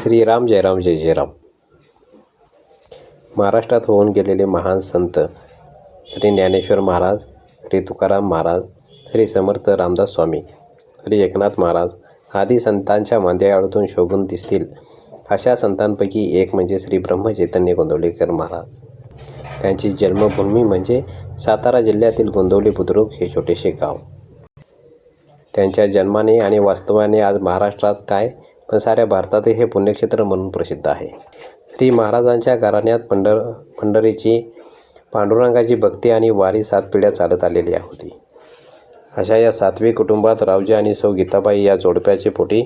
श्रीराम जयराम जय जयराम. महाराष्ट्रात होऊन गेलेले महान संत श्री ज्ञानेश्वर महाराज, श्री तुकाराम महाराज, श्री समर्थ रामदास स्वामी, श्री एकनाथ महाराज आदी संतांच्या मांदियाळातून शोभून दिसतील अशा संतांपैकी एक म्हणजे श्री ब्रह्मचैतन्य गोंदवलेकर महाराज. त्यांची जन्मभूमी म्हणजे सातारा जिल्ह्यातील गोंदवले बुद्रुक हे छोटेसे गाव. त्यांच्या जन्माने आणि वास्तवाने आज महाराष्ट्रात काय पण साऱ्या भारतातही हे पुण्यक्षेत्र म्हणून प्रसिद्ध आहे. श्री महाराजांच्या घराण्यात पंढरीची, पांडुरंगाची भक्ती आणि वारी 7 पिढ्या चालत आलेली होती. अशा या सात्विक कुटुंबात रावजी आणि सौ गीताबाई या जोडप्याचे पोटी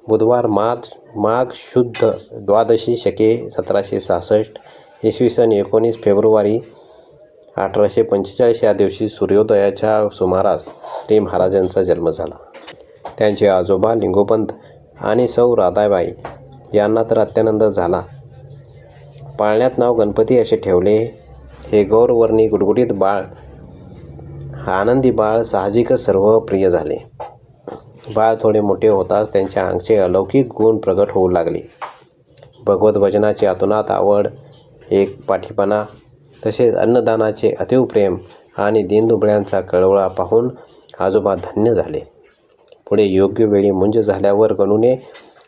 बुधवार माघ शुद्ध द्वादशी शके 1766 इसवी सन 19 फेब्रुवारी 1845 या दिवशी सूर्योदयाच्या सुमारास श्री महाराजांचा जन्म झाला. त्यांचे आजोबा लिंगोपंत आणि सौ राधाबाई यांना तर अत्यानंद झाला. पाळण्यात नाव गणपती असे ठेवले. हे गौरवर्णी गुटगुटीत बाळ, आनंदी बाळ साहजिकच सर्व प्रिय झाले. बाळ थोडे मोठे होताच त्यांच्या अंगचे अलौकिक गुण प्रगट होऊ लागले. भगवत भजनाची अतोनात आवड, एक पाठीपणा, तसेच अन्नदानाचे अतीव प्रेम आणि दीनदुबळ्यांचा कळवळा पाहून आजोबा धन्य झाले. पुढे योग्य वेळी मुंज झाल्यावर गणूने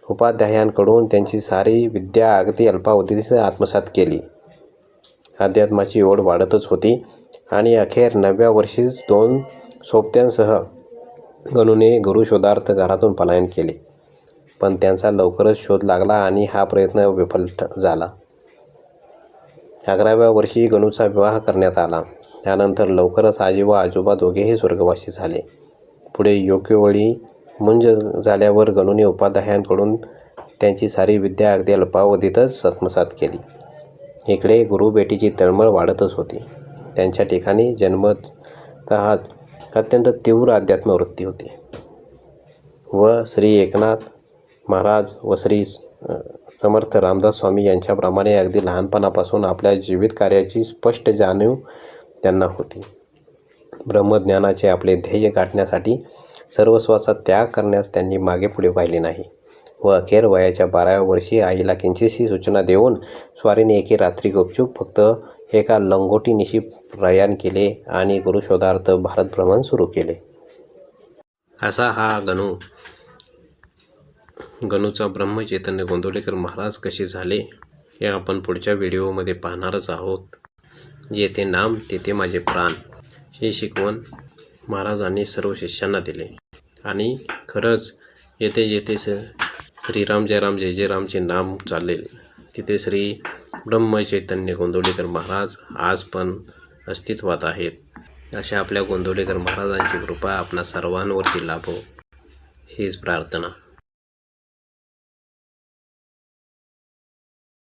उपाध्यायांकडून त्यांची सारी विद्या अगदी अल्पावधीत आत्मसात केली. अध्यात्माची ओढ वाढतच होती आणि अखेर 9व्या वर्षी 2 सोबत्यांसह गणूने गुरुशोधार्थ घरातून पलायन केले. पण त्यांचा लवकरच शोध लागला आणि हा प्रयत्न विफल झाला. 11व्या वर्षी गणूचा विवाह करण्यात आला. त्यानंतर लवकरच आजी व आजोबा दोघेही स्वर्गवासी झाले. पुढे योग्य वेळी मुंज झाल्यावर गणूने उपाध्यायांकडून त्यांची सारी विद्या अगदी अल्पावधीतच आत्मसात केली. इकडे गुरुभेटीची तळमळ वाढतच होती. त्यांच्या ठिकाणी जन्मतः अत्यंत तीव्र अध्यात्मवृत्ती होती व श्री एकनाथ महाराज व श्री समर्थ रामदास स्वामी यांच्याप्रमाणे अगदी लहानपणापासून आपल्या जीवित कार्याची स्पष्ट जाणीव त्यांना होती. ब्रह्मज्ञानाचे आपले ध्येय गाठण्यासाठी सर्वस्वाचा त्याग करण्यास त्यांनी मागे पुढे पाहिले नाही व अखेर वयाच्या 12व्या वर्षी आईला किंचितशी सूचना देऊन स्वारीने एके रात्री गुपचूप फक्त एका लंगोटीनिशी प्रयाण केले आणि गुरुशोधार्थ भारतभ्रमण सुरू केले. असा हा गणूचा ब्रह्मचैतन्य गोंदवलेकर महाराज कसे झाले हे आपण पुढच्या व्हिडिओमध्ये पाहणारच आहोत. जेथे नाम तेथे माझे प्राण हे शिकवण महाराजांनी सर्व शिष्यांना दिले आणि खरंच येथे जेथे श्रीराम जयराम जय जयरामचे नाम चालेल तिथे श्री ब्रह्मचैतन्य गोंदवलेकर महाराज आज पण अस्तित्वात आहेत. अशा आपल्या गोंदवलेकर महाराजांची कृपा आपणा सर्वांवरती लाभो हीच प्रार्थना.